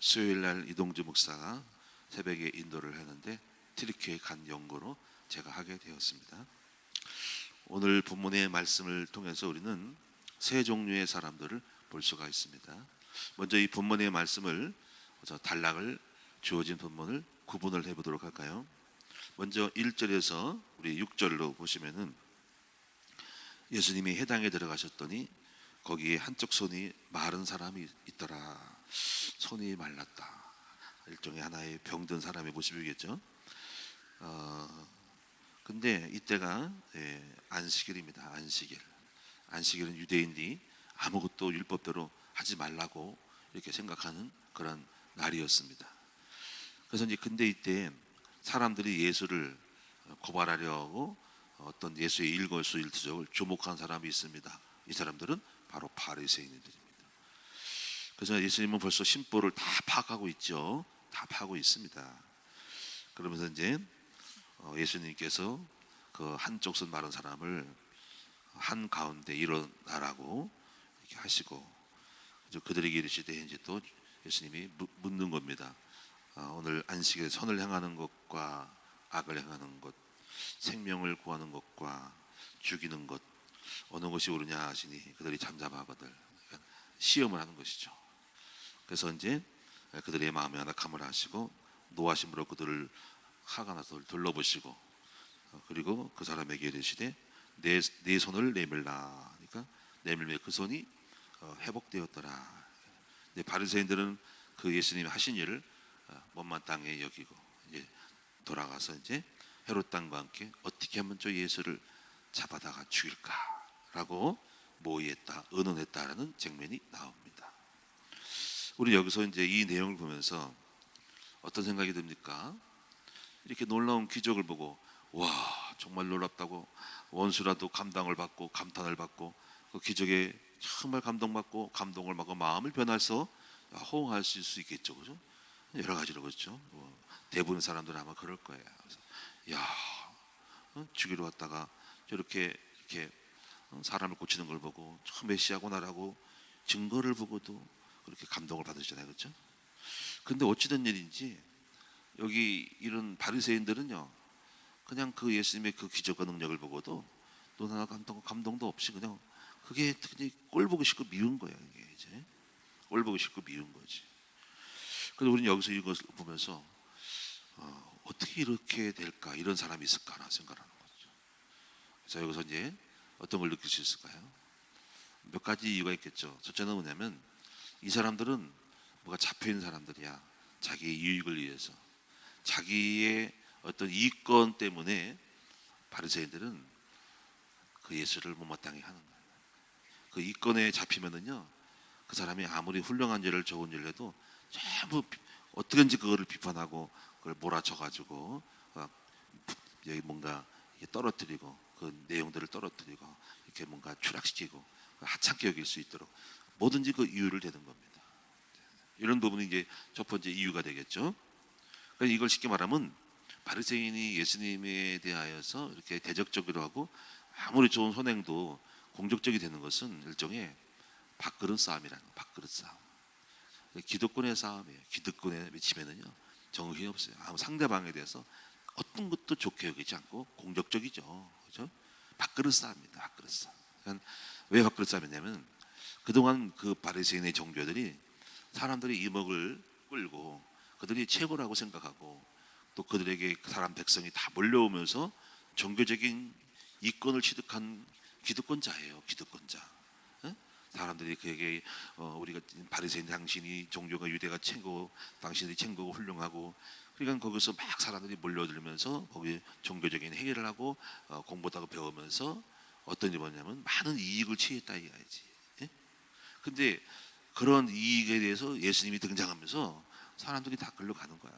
수요일날 이동주 목사가 새벽에 인도를 하는데 튀르키예에 간 연고로 제가 하게 되었습니다. 오늘 본문의 말씀을 통해서 우리는 세 종류의 사람들을 볼 수가 있습니다. 먼저 이 본문의 말씀을 단락을 주어진 본문을 구분을 해보도록 할까요? 먼저 1절에서 우리 6절로 보시면은 예수님이 해당에 들어가셨더니 거기에 한쪽 손이 마른 사람이 있더라. 손이 말랐다. 일종의 하나의 병든 사람의 모습이겠죠. 근데 이때가 안식일입니다. 안식일은 유대인들이 아무것도 율법대로 하지 말라고 이렇게 생각하는 그런 날이었습니다. 그래서 이제 근데 이때 사람들이 예수를 고발하려고 어떤 예수의 일거수일투족을 주목한 사람이 있습니다. 이 사람들은 바로 바리새인들입니다. 그래서 예수님은 벌써 심보를 다 파악하고 있죠. 다 파악하고 있습니다. 그러면서 이제 예수님께서 그 한쪽 손 마른 사람을 한 가운데 일어나라고 이렇게 하시고, 그들에게 이르시되 이제 또 예수님이 묻는 겁니다. 오늘 안식일에 선을 행하는 것과 악을 행하는 것, 생명을 구하는 것과 죽이는 것, 어느 것이 옳으냐 하시니 그들이 잠잠하거늘. 시험을 하는 것이죠. 그래서 이제 그들의 마음에 안악함을 하시고 노하심으로 그들을 화가 나서 둘러보시고, 그리고 그 사람에게 이르시되 내 손을 내밀라. 그러니까 내밀매 그 손이 회복되었더라. 바리새인들은 그 예수님이 하신 일을 못마땅히 여기고 이제 돌아가서 이제 헤롯 왕과 함께 어떻게 하면 저 예수를 잡아다가 죽일까라고 모의했다, 의논했다라는 장면이 나옵니다. 우리 여기서 이제 이 내용을 보면서 어떤 생각이 듭니까? 이렇게 놀라운 기적을 보고 와 정말 놀랍다고 원수라도 감당을 받고 감탄을 받고 그 기적에 정말 감동받고 감동을 받고 마음을 변해서 호응할 수 있겠죠, 그죠? 여러 가지로 그렇죠. 대부분 사람들은 아마 그럴 거예요. 그래서 야 죽이러 왔다가 저렇게 이렇게 사람을 고치는 걸 보고 저 메시아구나라고 증거를 보고도 그렇게 감동을 받으시잖아요, 그렇죠? 근데 어찌된 일인지 여기 이런 바리새인들은요, 그냥 그 예수님의 그 기적과 능력을 보고도 너나 감동도 없이 그냥 그게 그냥 꼴 보기 싫고 미운 거야. 이게 이제 꼴 보기 싫고 미운 거지. 그래서 우리는 여기서 이것을 보면서 어떻게 이렇게 될까, 이런 사람이 있을까라는 생각을 하는 거죠. 그래서 여기서 이제 어떤 걸 느낄 수 있을까요? 몇 가지 이유가 있겠죠. 첫째는 뭐냐면 이 사람들은 뭐가 잡혀있는 사람들이야. 자기의 이익을 위해서, 자기의 어떤 이권 때문에 바리새인들은 그 예수를 못마땅히 하는 거예요. 그 이권에 잡히면은요, 그 사람이 아무리 훌륭한 일을 좋은 일을 해도 전부 어떻게든지 그거를 비판하고 그걸 몰아쳐가지고 여기 뭔가 떨어뜨리고 그 내용들을 떨어뜨리고 이렇게 뭔가 추락시키고 하찮게 여길 수 있도록 뭐든지 그 이유를 대는 겁니다. 이런 부분이 이제 첫 번째 이유가 되겠죠. 그래서 이걸 쉽게 말하면 바리새인이 예수님에 대하여서 이렇게 대적적으로 하고 아무리 좋은 선행도 공격적이 되는 것은 일종의 밥그릇 싸움이라는 거예요. 밥그릇 싸움. 기득권의 싸움이에요. 기득권에 미치면은요 정신이 없어요. 아무 상대방에 대해서 어떤 것도 좋게 여기지 않고 공격적이죠. 그렇죠? 밥그릇 싸움입니다. 밥그릇 싸움. 그러니까 왜 밥그릇 싸움이냐면 그동안 그 바리새인의 종교들이 사람들이 이목을 끌고 그들이 최고라고 생각하고 또 그들에게 사람 백성이 다 몰려오면서 종교적인 이권을 취득한 기득권자예요. 기득권자. 사람들이 그에게 우리가 바리새인 당신이 종교가 유대가 최고, 당신들이 최고고 훌륭하고, 그러니까 거기서 막 사람들이 몰려들면서 거기 종교적인 행위를 하고 공부하고 배우면서 어떤 일이 뭐냐면 많은 이익을 취했다 이거야지. 근데 그런 이익에 대해서 예수님이 등장하면서 사람들이 다 끌려가는 거야.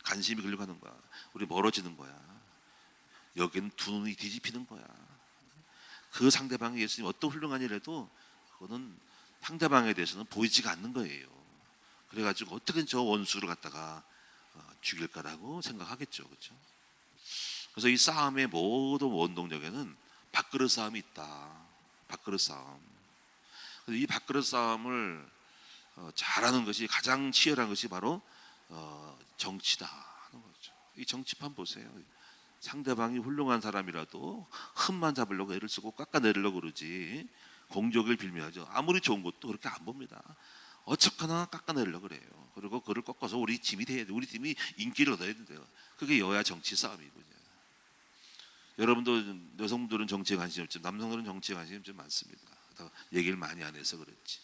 관심이 끌려가는 거야. 우리 멀어지는 거야. 여기는 두 눈이 뒤집히는 거야. 그 상대방이 예수님 어떤 훌륭한 일을 해도 그거는 상대방에 대해서는 보이지가 않는 거예요. 그래가지고 어떻게 저 원수를 갖다가 죽일까라고 생각하겠죠, 그렇죠? 그래서 이 싸움의 모든 원동력에는 밥그릇 싸움이 있다. 밥그릇 싸움. 이 밥그릇 싸움을 잘하는 것이 가장 치열한 것이 바로 정치다 하는 거죠. 이 정치판 보세요. 상대방이 훌륭한 사람이라도 흠만 잡으려고 애를 쓰고 깎아내리려고 그러지 공적을 빌미하죠. 아무리 좋은 것도 그렇게 안 봅니다. 어쨌거나 깎아내리려고 그래요. 그리고 그를 꺾어서 우리 팀이 돼야 돼. 우리 팀이 인기를 얻어야 된대요. 그게 여야 정치 싸움이거든요. 여러분도 여성들은 정치에 관심이 없죠. 남성들은 정치에 관심이 좀 많습니다. 얘기를 많이 안 해서 그렇지.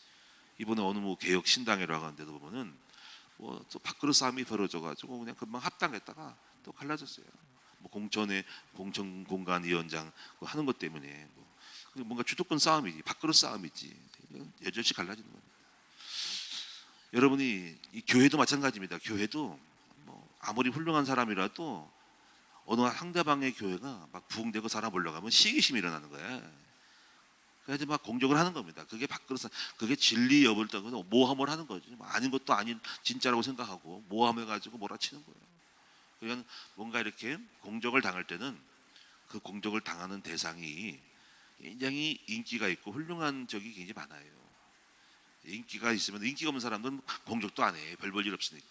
이번에 어느 개혁 신당회라고 하는데도 보면은 또 밥그릇 싸움이 벌어져가지고 그냥 금방 합당했다가 또 갈라졌어요. 공천 공간 위원장 하는 것 때문에 뭔가 주도권 싸움이지, 밥그릇 싸움이지. 여전히 갈라지는 겁니다. 여러분이 이 교회도 마찬가지입니다. 교회도 아무리 훌륭한 사람이라도 어느 상대방의 교회가 막 부흥되고 사람 올라가면 시기심이 일어나는 거야. 그래서 막 공격을 하는 겁니다. 그게 밥그릇, 그게 진리 여부를 떠나서 모함을 하는 거죠. 아닌 것도 아닌 진짜라고 생각하고 모함해가지고 몰아치는 거예요. 그러니까 뭔가 이렇게 공격을 당할 때는 그 공격을 당하는 대상이 굉장히 인기가 있고 훌륭한 적이 굉장히 많아요. 인기가 있으면 인기가 없는 사람들은 공격도 안 해. 별 볼 일 없으니까.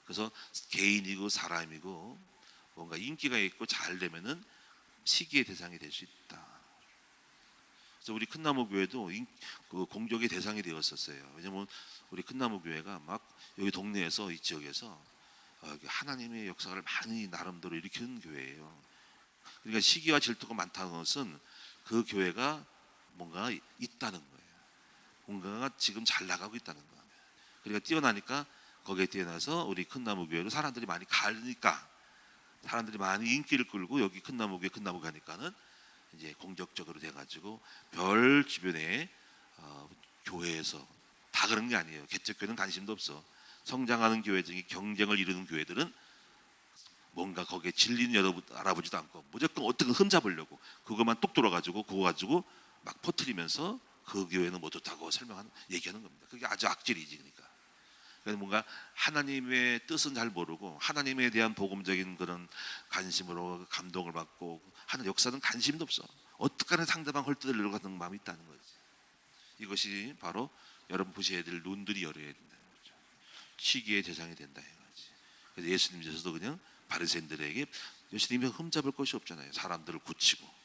그래서 개인이고 사람이고 뭔가 인기가 있고 잘 되면은 시기의 대상이 될 수 있다. 그래서 우리 큰나무 교회도 그 공격의 대상이 되었었어요. 왜냐면 우리 큰나무 교회가 막 여기 동네에서 이 지역에서 하나님의 역사를 많이 나름대로 일으키는 교회예요. 그러니까 시기와 질투가 많다는 것은 그 교회가 뭔가 있다는 거예요. 뭔가가 지금 잘 나가고 있다는 거예요. 그러니까 뛰어나니까 거기에 뛰어나서 우리 큰나무 교회로 사람들이 많이 가니까 사람들이 많이 인기를 끌고 여기 큰나무 교회 큰나무 가니까는 이제 공격적으로 돼가지고 별 주변에 교회에서 다 그런 게 아니에요. 개척교회는 관심도 없어. 성장하는 교회 중에 경쟁을 이루는 교회들은 뭔가 거기에 진리는 알아보지도 않고 무조건 어떻게 흠잡으려고 그것만 뚝 돌아가지고 그거 가지고 막 퍼뜨리면서 그 교회는 뭐 좋다고 얘기하는 겁니다. 그게 아주 악질이지. 그러니까 뭔가 하나님의 뜻은 잘 모르고 하나님에 대한 복음적인 그런 관심으로 감동을 받고 하는 역사는 관심도 없어. 어떻게든 상대방 헐뜯으려고 하는 마음이 있다는 거지. 이것이 바로 여러분 보셔야 될 눈들이 열어야 된다는 거죠. 시기의 대상이 된다 이거지. 그래서 예수님께서도 그냥 바리새인들에게 예수님이 흠잡을 것이 없잖아요. 사람들을 굳히고.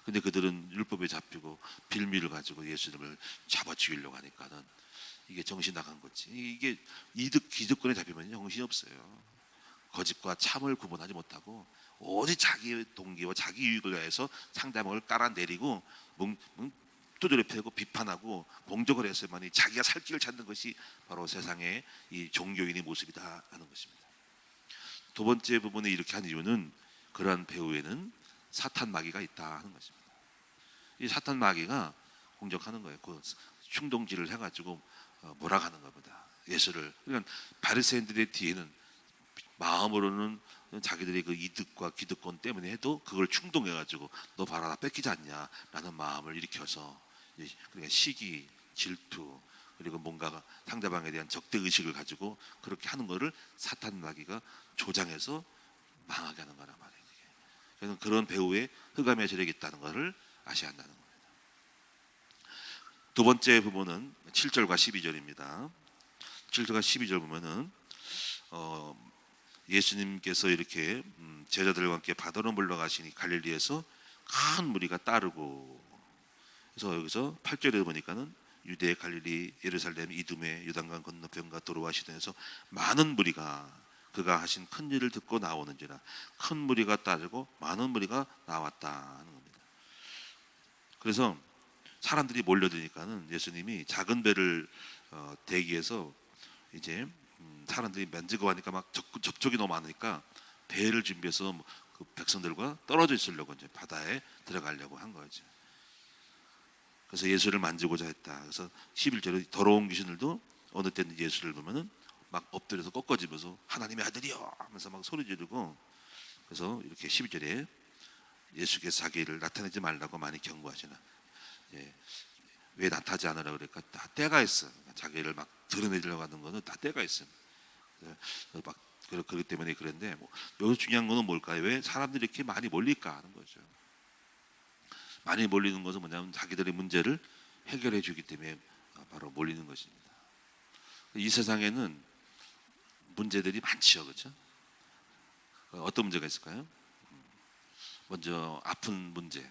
근데 그들은 율법에 잡히고 빌미를 가지고 예수님을 잡아 죽이려고 하니까는 이게 정신 나간 거지. 이게 기득권에 잡히면 정신이 없어요. 거짓과 참을 구분하지 못하고 오직 자기 동기와 자기 유익을 위해서 상대방을 깔아내리고 두드려 패고 비판하고 공격을 해서만이 자기가 살 길을 찾는 것이 바로 세상의 이 종교인의 모습이다 하는 것입니다. 두 번째 부분에 이렇게 한 이유는 그러한 배후에는 사탄 마귀가 있다 하는 것입니다. 이 사탄 마귀가 공격하는 거예요. 그 충동질을 해가지고 몰아가는 겁니다. 예수를. 그러니까 바리새인들의 뒤에는 마음으로는 자기들의 그 이득과 기득권 때문에 해도 그걸 충동해가지고 너 봐라 나 뺏기지 않냐라는 마음을 일으켜서 그러니까 시기, 질투 그리고 뭔가 상대방에 대한 적대 의식을 가지고 그렇게 하는 거를 사탄 마귀가 조장해서 망하게 하는 거란 말이에요. 그래서 그런 배후에 흑암의 세력이 있다는 것을 아셔야 한다는 겁니다. 두 번째 부분은 7절과 12절입니다. 7절과 12절 보면은 예수님께서 이렇게 제자들과 함께 바다로 물러가시니 갈릴리에서 큰 무리가 따르고 그래서 여기서 8절에 보니까는 유대, 갈릴리, 예루살렘, 이두메, 요단강 건너편과 도로와 시돈에서 많은 무리가 그가 하신 큰 일을 듣고 나오는지라 큰 무리가 따르고 많은 무리가 나왔다는 겁니다. 그래서 사람들이 몰려드니까는 예수님이 작은 배를 대기해서 이제 사람들이 만지고 하니까 막 접촉이 너무 많으니까 배를 준비해서 그 백성들과 떨어져 있으려고 이제 바다에 들어가려고 한 거죠. 그래서 예수를 만지고자 했다. 그래서 11절에 더러운 귀신들도 어느 때는 예수를 보면은 막 엎드려서 꺾어지면서 하나님의 아들이여 하면서 막 소리 지르고 그래서 이렇게 12절에 예수께서 자기를 나타내지 말라고 많이 경고하시나. 왜 나타나지 않으라 그럴까? 다 때가 있어. 자기를 막 드러내려고 하는 거는 다 때가 있어. 막 그렇기 때문에 그런데 여기서 중요한 거는 뭘까요? 왜 사람들이 이렇게 많이 몰릴까 하는 거죠. 많이 몰리는 것은 뭐냐면 자기들의 문제를 해결해 주기 때문에 바로 몰리는 것입니다. 이 세상에는 문제들이 많지요, 그렇죠? 어떤 문제가 있을까요? 먼저 아픈 문제,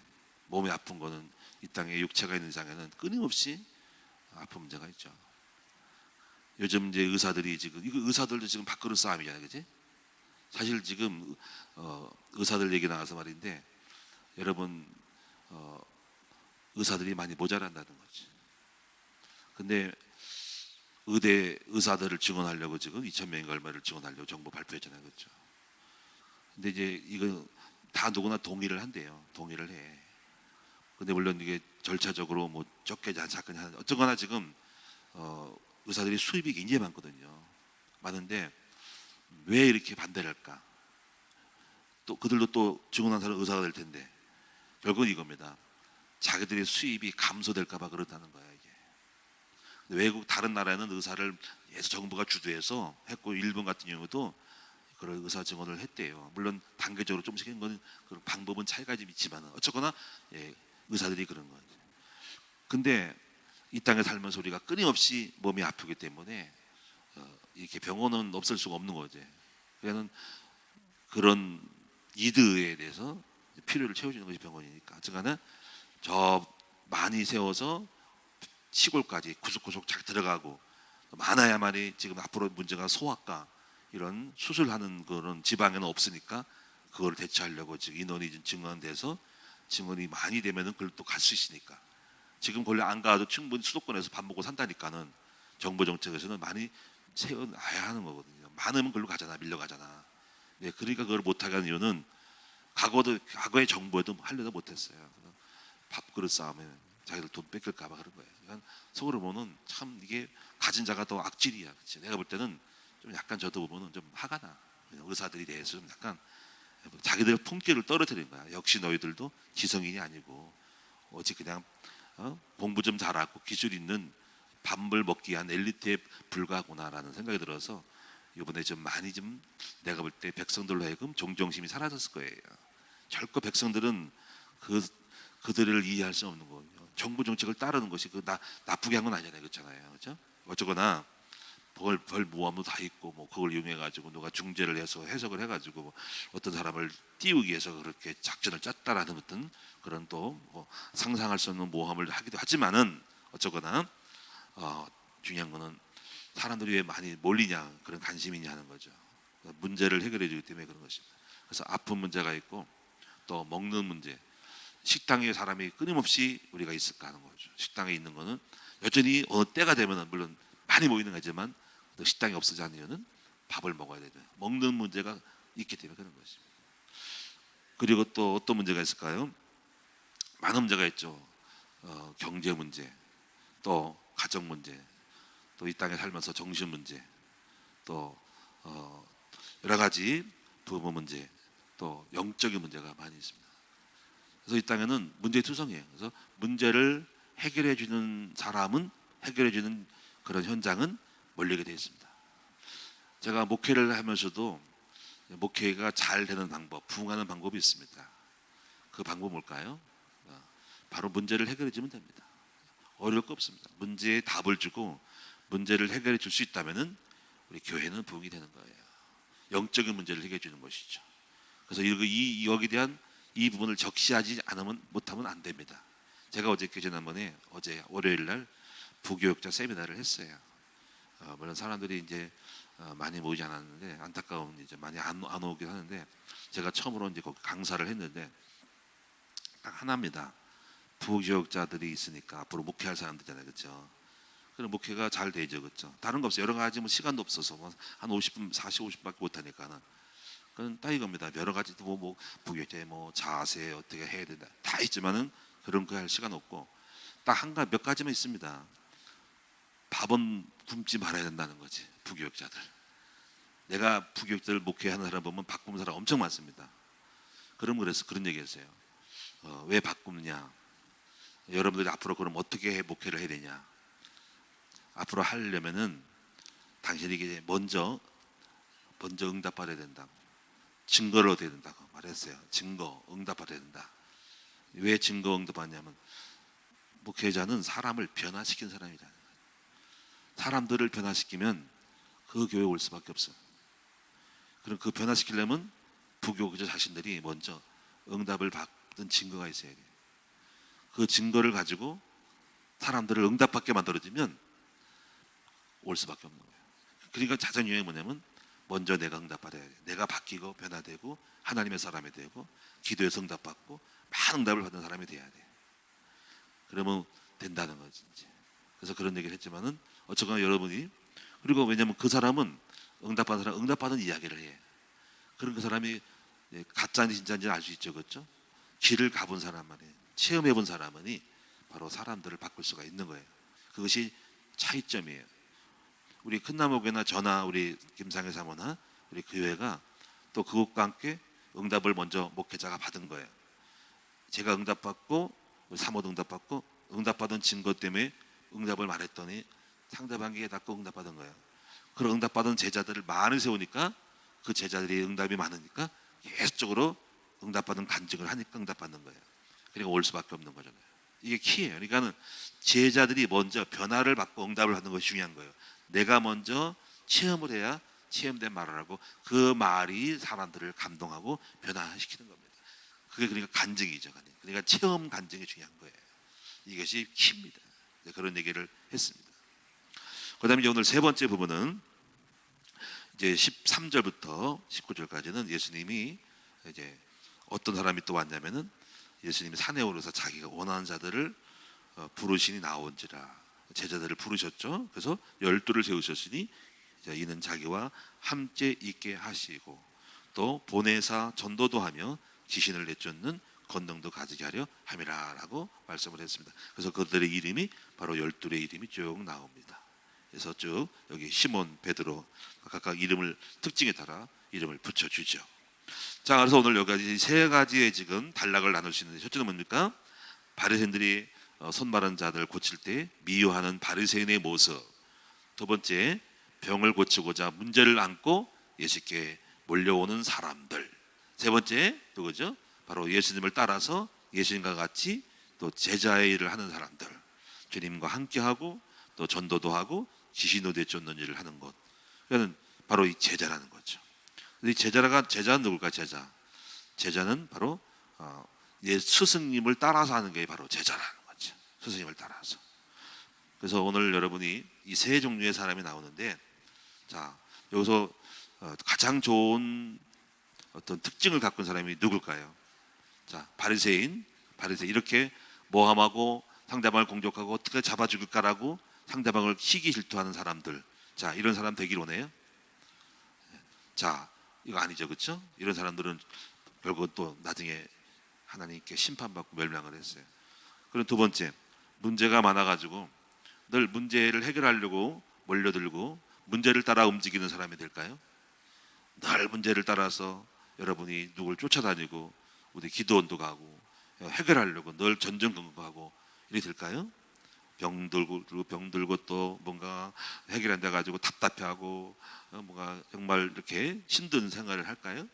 몸이 아픈 거는 이 땅에 육체가 있는 이상에는 끊임없이 아픈 문제가 있죠. 요즘 이제 의사들이 지금 이거 의사들도 지금 밥그릇 싸움이잖아요, 그렇지? 사실 지금 의사들 얘기 나와서 말인데 여러분 의사들이 많이 모자란다는 거지. 근데 의대 의사들을 증원하려고 지금 2,000명인가 얼마를 증원하려고 정부 발표했잖아요, 그렇죠? 근데 이제 이거 다 누구나 동의를 한대요. 동의를 해. 근데 물론 이게 절차적으로 뭐 적게 작게 하는 어쨌거나 지금 의사들이 수입이 굉장히 많거든요. 많은데 왜 이렇게 반대를 할까? 또 그들도 또 증언한 사람 의사가 될 텐데 결국은 이겁니다. 자기들의 수입이 감소될까 봐 그렇다는 거야 이게. 외국 다른 나라에는 의사를 계속 정부가 주도해서 했고 일본 같은 경우도 그런 의사 증언을 했대요. 물론 단계적으로 좀씩 한 거는 그런 방법은 차이가 좀 있지만 어쨌거나 의사들이 그런 거죠. 근데 이 땅에 살면서 우리가 끊임없이 몸이 아프기 때문에 이렇게 병원은 없을 수가 없는 거지. 그러니까 그런 이드에 대해서 필요를 채워주는 것이 병원이니까. 어쨌거나 저 많이 세워서 시골까지 구석구석 잘 들어가고 많아야만이 지금 앞으로 문제가 소아과 이런 수술하는 그런 지방에는 없으니까 그걸 대처하려고 지금 인원이 증원돼서 증원이 많이 되면은 그걸 또 갈 수 있으니까 지금 원래 안 가도 충분히 수도권에서 밥 먹고 산다니까는 정부 정책에서는 많이 세워놔야 하는 거거든요. 많으면 그걸로 가잖아, 밀려가잖아. 네, 그러니까 그걸 못하게 하는 이유는 과거의 정부에도 하려다 못했어요. 밥그릇 싸움에 자기들 돈 뺏길까봐 그런 거예요. 그러니까 속으로 보면 참 이게 가진 자가 더 악질이야. 그치? 내가 볼 때는 좀 약간 저도 보면은 좀 화가 나. 의사들이 대해서 좀 약간 자기들 품격을 떨어뜨리는 거야. 역시 너희들도 지성인이 아니고 오직 그냥 공부 좀 잘하고 기술 있는 밥을 먹기 위한 엘리트에 불과하구나라는 생각이 들어서 이번에 좀 많이 좀 내가 볼 때 백성들로 하여금 존경심이 사라졌을 거예요. 결코 백성들은 그들을 이해할 수 없는 거예요. 정부 정책을 따르는 것이 나쁘게 한 건 아니잖아요, 그렇잖아요, 그렇죠? 어쩌거나 벌 모함도 다 있고 뭐 그걸 이용해 가지고 누가 중재를 해서 해석을 해 가지고 뭐 어떤 사람을 띄우기 위해서 그렇게 작전을 짰다라는 어떤 그런 또뭐 상상할 수 없는 모함을 하기도 하지만은 어쩌거나 중요한 거는 사람들이 왜 많이 몰리냐 그런 관심이냐 하는 거죠. 문제를 해결해 주기 때문에 그런 것입니다. 그래서 아픈 문제가 있고 또 먹는 문제. 식당에 사람이 끊임없이 우리가 있을까 하는 거죠. 식당에 있는 거는 여전히 어느 때가 되면은 물론 많이 모이는 거지만 또 식당이 없어지 않는 이유는 밥을 먹어야 되죠. 먹는 문제가 있기 때문에 그런 것입니다. 그리고 또 어떤 문제가 있을까요? 많은 문제가 있죠. 경제 문제, 또 가정 문제, 또 이 땅에 살면서 정신 문제, 또 여러 가지 부모 문제, 또 영적인 문제가 많이 있습니다. 그래서 이 땅에는 문제투성이에요. 그래서 문제를 해결해 주는 사람은 해결해 주는 그런 현장은 몰리게 되어 있습니다. 제가 목회를 하면서도 목회가 잘 되는 방법, 부흥하는 방법이 있습니다. 그 방법 뭘까요? 바로 문제를 해결해 주면 됩니다. 어려울 거 없습니다. 문제에 답을 주고 문제를 해결해 줄 수 있다면은 우리 교회는 부흥이 되는 거예요. 영적인 문제를 해결해 주는 것이죠. 그래서 여기에 대한 이 부분을 적시하지 않으면 못하면 안 됩니다. 제가 지난번에 어제 월요일 날 부교육자 세미나를 했어요. 물론 사람들이 이제 많이 모이지 않았는데 안타까운 이제 많이 안 오긴 하는데 제가 처음으로 이제 거기 강사를 했는데 딱 하나입니다. 부교육자들이 있으니까 앞으로 목회할 사람들이잖아요, 그렇죠? 그럼 목회가 잘 되죠, 그렇죠? 다른 거 없어요. 여러 가지 뭐 시간도 없어서 한 50분, 40, 50분밖에 못 하니까는. 그건 딱 이겁니다. 여러 가지 뭐 부교육자의 뭐 자세 어떻게 해야 된다 다 있지만은 그런 거 할 시간 없고 딱 몇 가지만 있습니다. 밥은 굶지 말아야 된다는 거지. 부교육자들. 내가 부교육자들 목회하는 사람 보면 밥 굶는 사람 엄청 많습니다. 그래서 그런 얘기했어요. 왜 밥 굶느냐? 여러분들이 앞으로 그럼 어떻게 목회를 해야 되냐? 앞으로 하려면은 당신이 이게 먼저 응답받아야 된다고. 증거를 얻어야 된다고 말했어요. 증거, 응답받아야 된다. 왜 증거, 응답받냐면 목회자는 사람을 변화시킨 사람이잖아요. 사람들을 변화시키면 그 교회 올 수밖에 없어요. 그럼 그 변화시키려면 부교육자 자신들이 먼저 응답을 받은 증거가 있어야 돼요. 그 증거를 가지고 사람들을 응답받게 만들어지면 올 수밖에 없는 거예요. 그러니까 자전유행이 뭐냐면 먼저 내가 응답받아야 돼요. 내가 바뀌고 변화되고 하나님의 사람이 되고 기도에서 응답받고 많은 응답을 받는 사람이 돼야 돼요. 그러면 된다는 거지 이제. 그래서 그런 얘기를 했지만은 어쨌거나 여러분이, 그리고 왜냐하면 그 사람은 응답받은 사람 응답받은 이야기를 해. 그런 그 사람이 가짜인지 진짜인지 알 수 있죠, 그렇죠? 길을 가본 사람만이, 체험해본 사람만이 바로 사람들을 바꿀 수가 있는 거예요. 그것이 차이점이에요. 우리 큰나무교나 저나 우리 김상회 사모나 우리 교회가 또 그것과 함께 응답을 먼저 목회자가 받은 거예요. 제가 응답받고 우리 사모도 응답받고 응답받은 증거 때문에 응답을 말했더니 상대방에게 닫고 응답받은 거예요. 그런 응답받은 제자들을 많이 세우니까 그 제자들이 응답이 많으니까 계속적으로 응답받은 간증을 하니까 응답받는 거예요. 그러니까 올 수밖에 없는 거잖아요. 이게 키예요. 그러니까는 제자들이 먼저 변화를 받고 응답을 받는 것이 중요한 거예요. 내가 먼저 체험을 해야 체험된 말을 하고 그 말이 사람들을 감동하고 변화시키는 겁니다. 그게 그러니까 간증이죠. 그러니까 체험 간증이 중요한 거예요. 이것이 키입니다. 그런 얘기를 했습니다. 그다음에 이제 오늘 세 번째 부분은 이제 13절부터 19절까지는 예수님이 이제 어떤 사람이 또 왔냐면은 예수님이 산에 오르서 자기가 원하는 자들을 부르시니 나온지라, 제자들을 부르셨죠. 그래서 12를 세우셨으니 이는 자기와 함께 있게 하시고 또 보내사 전도도 하며 귀신을 내쫓는 권능도 가지게 하려 함이라라고 말씀을 했습니다. 그래서 그들의 이름이 바로 12의 이름이 쭉 나옵니다. 그래서 쭉 여기 시몬, 베드로 각각 이름을 특징에 따라 이름을 붙여주죠. 자, 그래서 오늘 여기까지 세 가지의 지금 단락을 나눌 수 있는데, 첫째는 뭡니까? 바리새인들이 손마른 자들 고칠 때 미워하는 바리새인의 모습. 두 번째, 병을 고치고자 문제를 안고 예수께 몰려오는 사람들. 세 번째, 누구죠? 바로 예수님을 따라서 예수님과 같이 또 제자의 일을 하는 사람들. 주님과 함께하고 또 전도도 하고 귀신도 내쫓는 일을 하는 것. 그러니까 바로 이 제자라는 거죠. 이 제자는 누굴까? 제자는 바로 스승님을 따라서 하는 게 바로 제자라는 거죠. 스승님을 따라서. 그래서 오늘 여러분이 이 세 종류의 사람이 나오는데, 자, 여기서 가장 좋은 어떤 특징을 갖고 있는 사람이 누굴까요? 자, 바리새인 이렇게 모함하고 상대방을 공격하고 어떻게 잡아 죽일까라고 상대방을 시기 질투하는 사람들. 자, 이런 사람 되길 원해요? 자, 이거 아니죠, 그렇죠? 이런 사람들은 결국 또 나중에 하나님께 심판받고 멸망을 했어요. 그럼 두 번째, 문제가 많아가지고 늘 문제를 해결하려고 몰려들고 문제를 따라 움직이는 사람이 될까요? 늘 문제를 따라서 여러분이 누굴 쫓아다니고 우리 기도원도 가고 해결하려고 늘 전전긍긍하고 이렇게 될까요? 병 들고 또 뭔가 해결 안 돼가지고 답답해하고 뭔가 정말 이렇게 힘든 생활을 할까요?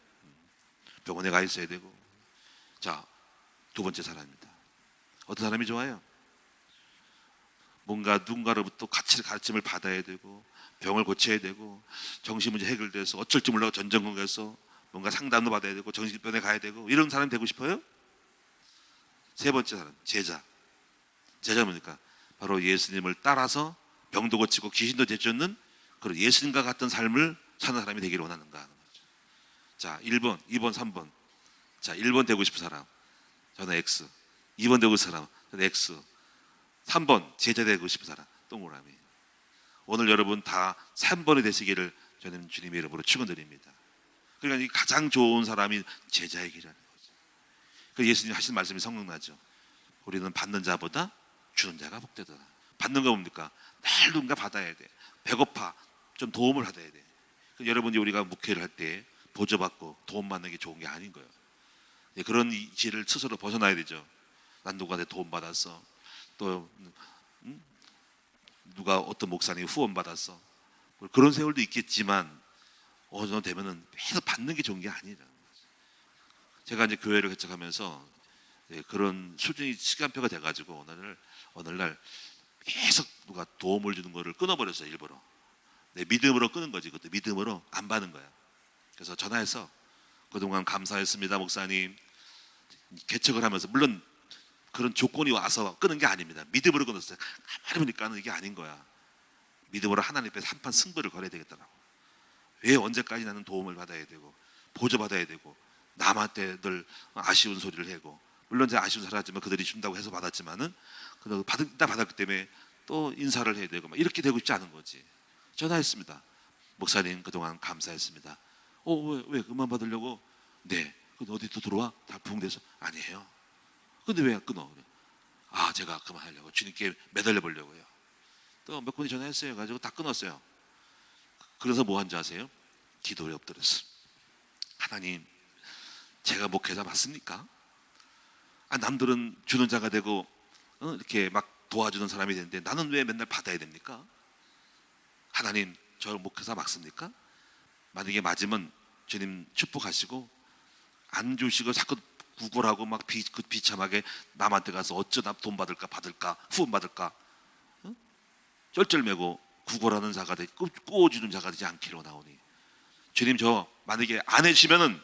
병원에 가 있어야 되고. 자, 두 번째 사람입니다. 어떤 사람이 좋아요? 뭔가 누군가로부터 가르침을 받아야 되고 병을 고쳐야 되고 정신문제 해결돼서 어쩔 줄 몰라서 전전긍긍해서 뭔가 상담도 받아야 되고 정신병원에 가야 되고 이런 사람이 되고 싶어요? 세 번째 사람, 제자 뭡니까? 바로 예수님을 따라서 병도 고치고 귀신도 내쫓는 그런 예수님과 같은 삶을 사는 사람이 되기를 원하는가 하는 거죠. 자, 1번, 2번, 3번. 자, 1번 되고 싶은 사람, 저는 X. 2번 되고 싶은 사람, 저는 X. 3번, 제자 되고 싶은 사람, 동그라미. 오늘 여러분 다 3번이 되시기를 저는 주님의 이름으로 축원드립니다. 그러니까 이 가장 좋은 사람이 제자의 길이라는 거죠. 그 예수님 하신 말씀이 생각나죠. 우리는 받는 자보다 주는 자가 복되더라. 받는 거 뭡니까? 늘 누군가 받아야 돼. 배고파, 좀 도움을 받아야 돼. 여러분이 우리가 목회를 할 때 보조받고 도움 받는 게 좋은 게 아닌 거예요. 그런 길을 스스로 벗어나야 되죠. 난 누구한테 도움 받았어. 또 누가 어떤 목사님이 후원 받았어. 그런 세월도 있겠지만 어느 정도 되면은 계속 받는 게 좋은 게 아니라는 거죠. 제가 이제 교회를 개척하면서 그런 수준이 시간표가 돼가지고 어느 날 계속 누가 도움을 주는 거를 끊어버렸어요. 일부러 내 믿음으로 끊은 거지. 그것도 믿음으로 안 받는 거야. 그래서 전화해서 그동안 감사했습니다 목사님, 개척을 하면서, 물론 그런 조건이 와서 끊은 게 아닙니다. 믿음으로 끊었어요. 가만히 보니까는 이게 아닌 거야. 믿음으로 하나님 앞에서 한판 승부를 걸어야 되겠더라고. 왜 언제까지 나는 도움을 받아야 되고 보조받아야 되고 남한테 늘 아쉬운 소리를 하고, 물론 제가 아쉬운 소리를 하지만 그들이 준다고 해서 받았지만은 받았기 때문에 또 인사를 해야 되고 막 이렇게 되고 싶지 않은 거지. 전화했습니다. 목사님 그동안 감사했습니다. 왜 그만 받으려고? 네. 근데 어디 또 들어와? 다 부흥돼서? 아니에요. 근데 왜 끊어? 제가 그만하려고, 주님께 매달려 보려고요. 또 몇 분이 전화했어요. 가지고 다 끊었어요. 그래서 뭐 한지 아세요? 기도에 엎드렸어. 하나님, 제가 목회자 맞습니까? 남들은 주는 자가 되고 이렇게 막 도와주는 사람이 되는데 나는 왜 맨날 받아야 됩니까? 하나님, 저 목회자 맞습니까? 만약에 맞으면 주님 축복하시고, 안 주시고 자꾸 구걸하고 막 비참하게 남한테 가서 어쩌 나 돈 받을까 후원 받을까 쩔쩔매고 구걸하는 자가 되고 꾸어주는 자가 되지 않기로 나오니, 주님 저 만약에 안 해주시면은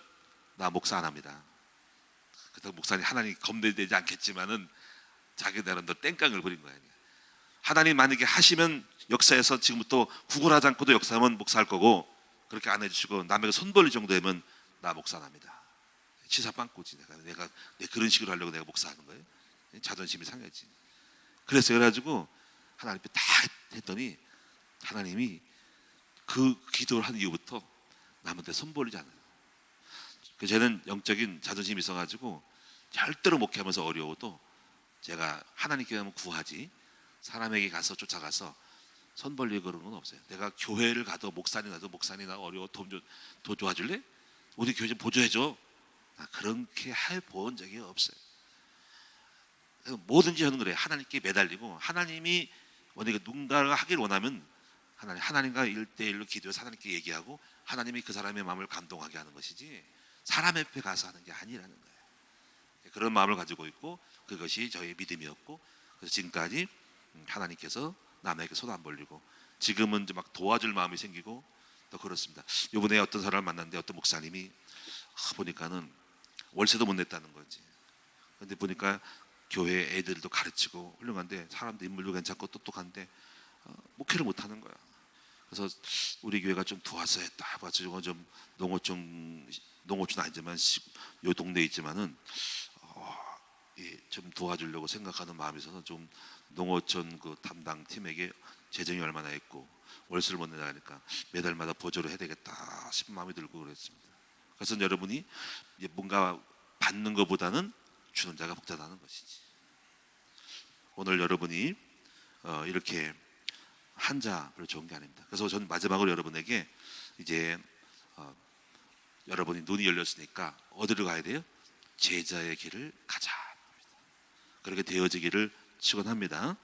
나 목사 안 합니다. 그래서 목사님 하나님 겁내되지 않겠지만은 자기 나름대로 땡깡을 부린 거예요. 하나님 만약에 하시면 역사에서 지금부터 구걸하지 않고도 역사하면 목사할 거고, 그렇게 안 해주시고 남에게 손 벌릴 정도 되면 나 목사 안 합니다. 치사빵꾸지. 내가 그런 식으로 하려고 내가 목사하는 거예요. 자존심이 상하지. 그래가지고 하나님 앞에 다 했더니 하나님이 그 기도를 한 이후부터 남한테 손 벌리지 않아요. 저는 영적인 자존심이 있어가지고 절대로 목회하면서 어려워도 제가 하나님께 하면 구하지, 사람에게 가서 쫓아가서 손 벌리고 그런 건 없어요. 내가 교회를 가도 목사님 나 어려워 돈 도와줄래? 우리 교회 좀 보조해줘. 그렇게 해본 적이 없어요. 뭐든지 저는 그래요. 하나님께 매달리고, 하나님이 만약에 누군가가 하길 원하면 하나님과 1대1로 기도해서 하나님께 얘기하고 하나님이 그 사람의 마음을 감동하게 하는 것이지, 사람 앞에 가서 하는 게 아니라는 거예요. 그런 마음을 가지고 있고, 그것이 저의 믿음이었고, 그래서 지금까지 하나님께서 남에게 손 안 벌리고, 지금은 이제 막 도와줄 마음이 생기고 또 그렇습니다. 이번에 어떤 사람을 만났는데 어떤 목사님이 보니까는 월세도 못 냈다는 거지. 근데 보니까 교회 애들도 가르치고 훌륭한데, 사람도 인물도 괜찮고 똑똑한데 목회를 못 하는 거야. 그래서 우리 교회가 좀 도와서 했다. 좀 농어촌 아니지만 요 동네에 있지만은 좀 도와주려고 생각하는 마음이 있어서 좀 농어촌 그 담당 팀에게 재정이 얼마나 있고 월세를 못 내니까 매달마다 보조를 해야 되겠다 싶은 마음이 들고 그랬습니다. 그래서 여러분이 뭔가 받는 것보다는 주는 자가 복되다는 것이지. 오늘 여러분이 이렇게 한 자 별로 좋은 게 아닙니다. 그래서 저는 마지막으로 여러분에게 이제 여러분이 눈이 열렸으니까 어디로 가야 돼요? 제자의 길을 가자. 그렇게 되어지기를 축원합니다.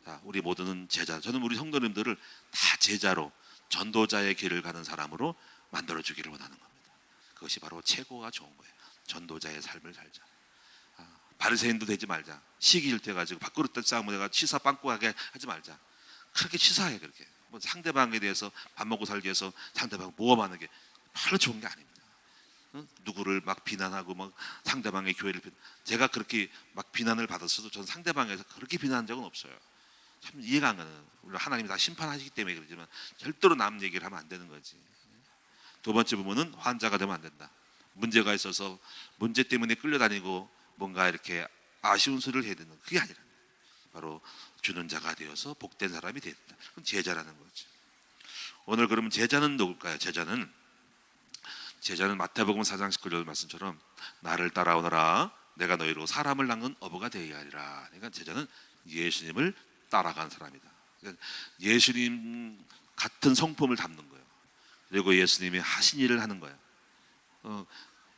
자, 우리 모두는 제자. 저는 우리 성도님들을 다 제자로, 전도자의 길을 가는 사람으로 만들어 주기를 원하는 겁니다. 그것이 바로 최고가 좋은 거예요. 전도자의 삶을 살자. 바리새인도 되지 말자. 시기질투해 가지고 밥그릇 싸움을 내가 치사 빵꾸하게 하지 말자. 그렇게 치사해. 그렇게 뭐 상대방에 대해서 밥 먹고 살기 위해서 상대방 모험하는 게 별로 좋은 게 아닙니다. 누구를 막 비난하고 막 상대방의 교회를 제가 그렇게 막 비난을 받았어도 저는 상대방에서 그렇게 비난한 적은 없어요. 참 이해가 안 가는. 물론 하나님이 다 심판하시기 때문에 그러지만 절대로 남 얘기를 하면 안 되는 거지. 두 번째 부분은 환자가 되면 안 된다. 문제가 있어서 문제 때문에 끌려다니고 뭔가 이렇게 아쉬운 소리를 해야 되는, 그게 아니라 바로 주는 자가 되어서 복된 사람이 된다. 그건 제자라는 거죠. 오늘 그러면 제자는 누굴까요? 제자는 마태복음 4장 19절 말씀처럼 나를 따라오너라 내가 너희로 사람을 낳는 어부가 되게 하리라. 그러니까 제자는 예수님을 따라간 사람이다. 그러니까 예수님 같은 성품을 담는 거예요. 그리고 예수님이 하신 일을 하는 거예요.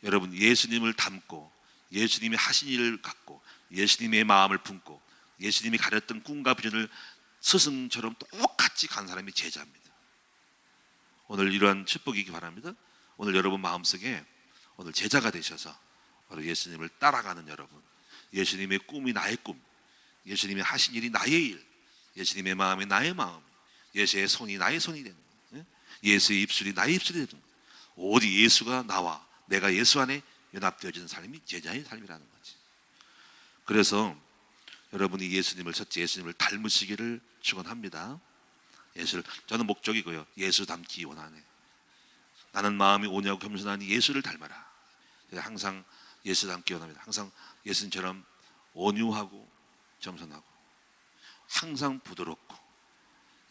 여러분 예수님을 닮고 예수님이 하신 일을 갖고 예수님의 마음을 품고 예수님이 가렸던 꿈과 비전을 스승처럼 똑같이 간 사람이 제자입니다. 오늘 이러한 축복이 있기 바랍니다. 오늘 여러분 마음속에 오늘 제자가 되셔서 바로 예수님을 따라가는 여러분, 예수님의 꿈이 나의 꿈, 예수님이 하신 일이 나의 일, 예수님의 마음이 나의 마음, 예수의 손이 나의 손이 되는 거예요. 예수의 입술이 나의 입술이 되는 거예요. 오직 예수가 나와 내가 예수 안에 연합되어지는 삶이 제자의 삶이라는 거지. 그래서 여러분이 예수님을 첫째 예수님을 닮으시기를 축원합니다. 저는 목적이고요. 예수 닮기 원하네. 나는 마음이 온유하고 겸손하니 예수를 닮아라. 제가 항상 예수 닮기 원합니다. 항상 예수님처럼 온유하고 겸손하고 항상 부드럽고,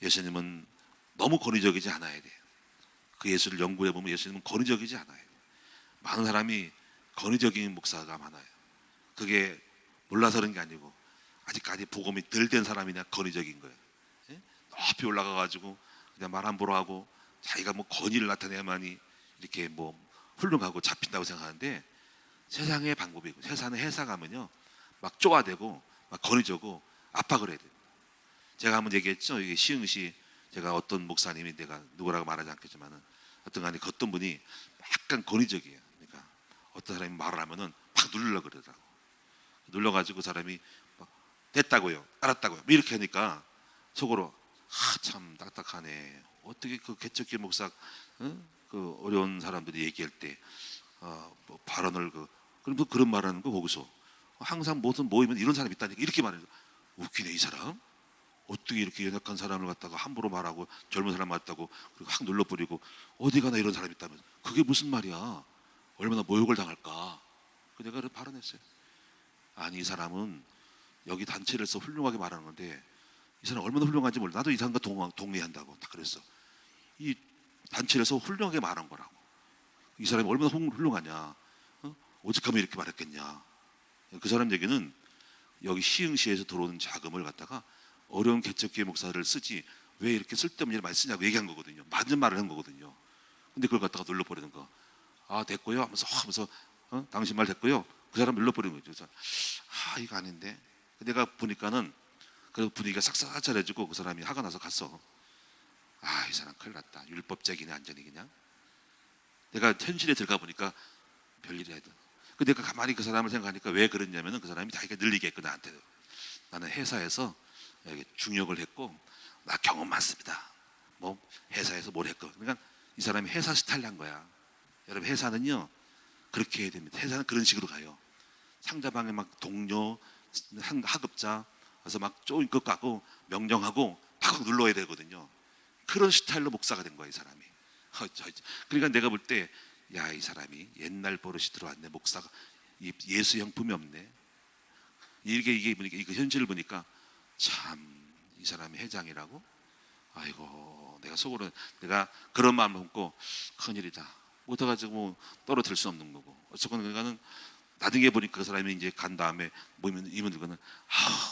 예수님은 너무 권위적이지 않아야 돼요. 그 예수를 연구해 보면 예수님은 권위적이지 않아요. 많은 사람이 권위적인 목사가 많아요. 그게 몰라서 그런 게 아니고 아직까지 복음이 덜 된 사람이냐 권위적인 거예요. 높이 올라가 가지고 그냥 말 함부로 하고 자기가 뭐 권위를 나타내야만이 이렇게 뭐 훌륭하고 잡힌다고 생각하는데, 세상의 방법이고 세상의 회사 가면요 막 쪼아대고 막 권위적고 압박을 해야 돼요. 제가 한번 얘기했죠. 이게 시흥시 제가 어떤 목사님이, 내가 누구라고 말하지 않겠지만은 어떤 간에 어떤 분이 약간 권위적이에요. 그러니까 어떤 사람이 말을 하면은 막 누르려고 그러더라고. 눌러가지고 그 사람이 막 됐다고요, 알았다고요, 뭐 이렇게 하니까 속으로 참 딱딱하네. 어떻게 그 개척교 목사, 그 어려운 사람들이 얘기할 때 뭐 발언을 그럼 그런 말하는 거 거기서 항상 무슨 모이면 이런 사람이 있다니까 이렇게 말해요. 웃기네 이 사람. 어떻게 이렇게 연약한 사람을 갖다가 함부로 말하고 젊은 사람 맞다고 그리고 확 눌러버리고 어디 가나 이런 사람이 있다면서 그게 무슨 말이야. 얼마나 모욕을 당할까. 그 내가 발언했어요. 아니 이 사람은 여기 단체에서 훌륭하게 말하는 건데 이 사람 얼마나 훌륭한지 몰라. 나도 이 사람과 동의한다고 다 그랬어. 이 단체에서 훌륭하게 말한 거라고. 이 사람이 얼마나 훌륭하냐. 오직하면 이렇게 말했겠냐. 그 사람 얘기는 여기 시흥시에서 들어오는 자금을 갖다가 어려운 개척교회 목사를 쓰지 왜 이렇게 쓸데없는 일을 많이 쓰냐고 얘기한 거거든요. 맞는 말을 한 거거든요. 근데 그걸 갖다가 눌러버리는 거. 아 됐고요 하면서 당신 말 됐고요. 그 사람 눌러버리는 거죠. 그래서 이거 아닌데. 내가 보니까는 그 분위기가 싹싹차려지고 그 사람이 화가 나서 갔어. 이 사람 큰일 났다. 율법적이네 완전히 그냥. 내가 현실에 들어가 보니까 별일이 아니다. 근데 내가 가만히 그 사람을 생각하니까 왜 그랬냐면은 그 사람이 자기가 늘리게 했고 나한테. 나는 회사에서 중역을 했고 나 경험 많습니다. 뭐 회사에서 뭘 했고. 그러니까 이 사람이 회사 스타일 한 거야. 여러분 회사는요 그렇게 해야 됩니다. 회사는 그런 식으로 가요. 상대방의 막 동료, 하급자 그래서 막 쪼인 것 같고 명령하고 팍 눌러야 되거든요. 그런 스타일로 목사가 된 거야 이 사람이. 그러니까 내가 볼 때 야 이 사람이 옛날 버릇이 들어왔네. 목사가 예수 형품이 없네. 이게 보니까 이거 현실을 보니까 참 이 사람이 회장이라고. 아이고 내가 속으로 내가 그런 마음을 품고 큰일이다. 못해가지고 떨어뜨릴 수 없는 거고. 어쨌거나 그러니까는 나중에 보니까 그 사람이 이제 간 다음에 모이면 이면 들고는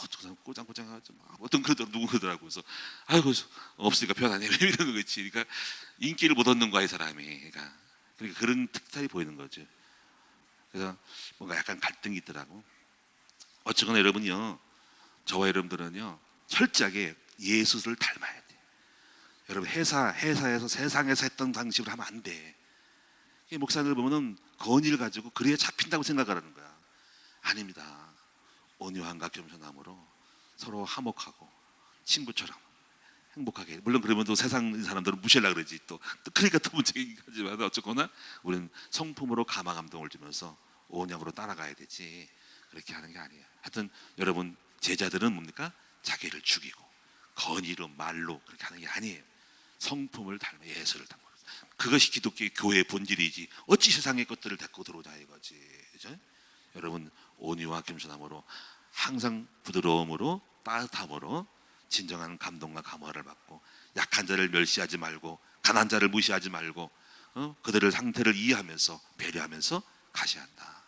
저 사람 꼬장꼬장하죠. 어떤 누구 그러더라고. 그래서 아이고 없으니까 편하네 이런 거겠지. 그러니까 인기를 못 얻는 거야 이 사람이. 그러니까 그런 특징이 보이는 거죠. 그래서 뭔가 약간 갈등이 있더라고. 어쨌거나 여러분이요, 저와 여러분들은요 철저하게 예수를 닮아야 돼. 여러분 회사에서 세상에서 했던 방식으로 하면 안 돼. 목사님들 보면은 권위를 가지고 그래야 잡힌다고 생각하는 거야. 아닙니다. 온유함과 겸손함으로 서로 화목하고 친구처럼 행복하게. 물론 그러면 또 세상 사람들은 무시하려고 그러지 또 그러니까 또 문제긴 하지만 어쨌거나 우리는 성품으로 가마 감동을 주면서 온유함으로 따라가야 되지 그렇게 하는 게 아니에요. 하여튼 여러분 제자들은 뭡니까? 자기를 죽이고 권위로 말로 그렇게 하는 게 아니에요. 성품을 닮아 예수를 닮아. 그것이 기독교의 교회의 본질이지 어찌 세상의 것들을 데리고 들어오자 이거지. 그죠? 여러분 온유와 겸손함으로 항상 부드러움으로 따뜻함으로 진정한 감동과 감화를 받고 약한 자를 멸시하지 말고 가난한 자를 무시하지 말고 그들의 상태를 이해하면서 배려하면서 가셔야 한다.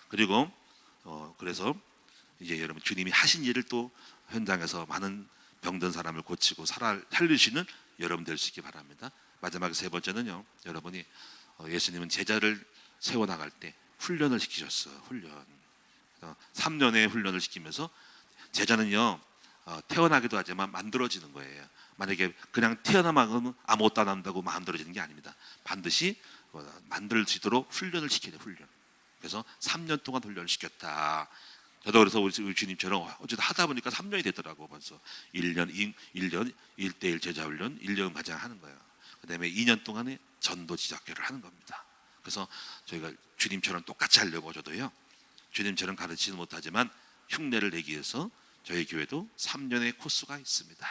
그리고 그래서 이제 여러분 주님이 하신 일을 또 현장에서 많은 병든 사람을 고치고 살리시는 여러분 될 수 있기 바랍니다. 마지막 세 번째는요, 여러분이 예수님은 제자를 세워나갈 때 훈련을 시키셨어요. 훈련. 3년의 훈련을 시키면서 제자는요 태어나기도 하지만 만들어지는 거예요. 만약에 그냥 태어나면 아무것도 안 한다고 만들어지는 게 아닙니다. 반드시 만들어지도록 훈련을 시켜야 돼요. 훈련. 그래서 3년 동안 훈련을 시켰다. 저도 그래서 우리 주님처럼 어쨌든 하다 보니까 3년이 되더라고. 벌써 1년 1대1 제자훈련 1년 가장 하는 거예요. 그다음에 2년 동안에 전도 지작교를 하는 겁니다. 그래서 저희가 주님처럼 똑같이 하려고 저도요. 주님처럼 가르치지는 못하지만 흉내를 내기 위해서 저희 교회도 3년의 코스가 있습니다.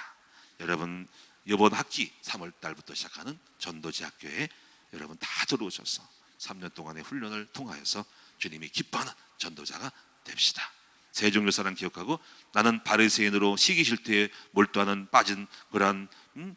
여러분 이번 학기 3월 달부터 시작하는 전도지학교에 여러분 다 들어오셔서 3년 동안의 훈련을 통하여서 주님이 기뻐하는 전도자가 됩시다. 세종교사랑 기억하고 나는 바리새인으로 시기 질투에 몰두하는 빠진 그러한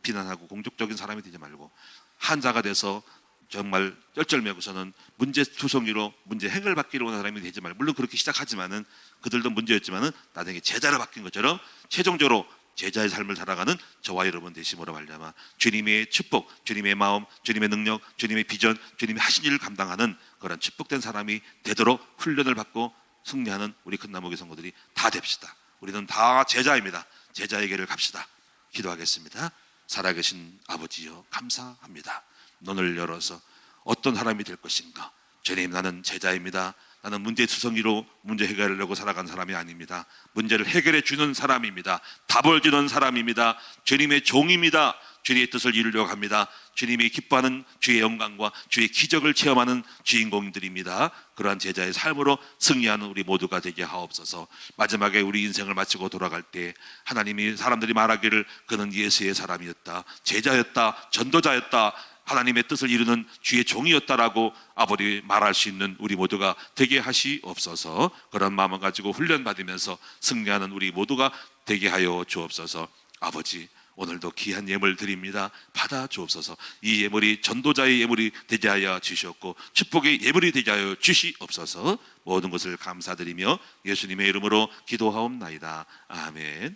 비난하고 공격적인 사람이 되지 말고 한자가 돼서 정말 쩔쩔매고서는 문제투성이로 문제 해결받기를 원하는 사람이 되지 말고, 물론 그렇게 시작하지만은 그들도 문제였지만은 나중에 제자로 바뀐 것처럼 최종적으로 제자의 삶을 살아가는 저와 여러분 되심으로 말미암아 주님의 축복, 주님의 마음, 주님의 능력, 주님의 비전, 주님의 하신 일을 감당하는 그런 축복된 사람이 되도록 훈련을 받고 승리하는 우리 큰나무교 성도들이 다 됩시다. 우리는 다 제자입니다. 제자의 길을 갑시다. 기도하겠습니다. 살아계신 아버지여 감사합니다. 눈을 열어서 어떤 사람이 될 것인가. 주님, 나는 제자입니다. 나는 문제투성이로 문제 해결하려고 살아간 사람이 아닙니다. 문제를 해결해 주는 사람입니다. 답을 주는 사람입니다. 주님의 종입니다. 주님의 뜻을 이루려고 합니다. 주님이 기뻐하는 주의 영광과 주의 기적을 체험하는 주인공들입니다. 그러한 제자의 삶으로 승리하는 우리 모두가 되게 하옵소서. 마지막에 우리 인생을 마치고 돌아갈 때 하나님이 사람들이 말하기를 그는 예수의 사람이었다, 제자였다, 전도자였다, 하나님의 뜻을 이루는 주의 종이었다라고 아버지 말할 수 있는 우리 모두가 되게 하시옵소서. 그런 마음을 가지고 훈련받으면서 승리하는 우리 모두가 되게 하여 주옵소서. 아버지, 오늘도 귀한 예물 드립니다. 받아 주옵소서. 이 예물이 전도자의 예물이 되게 하여 주시옵고 축복의 예물이 되게 하여 주시옵소서. 모든 것을 감사드리며 예수님의 이름으로 기도하옵나이다. 아멘.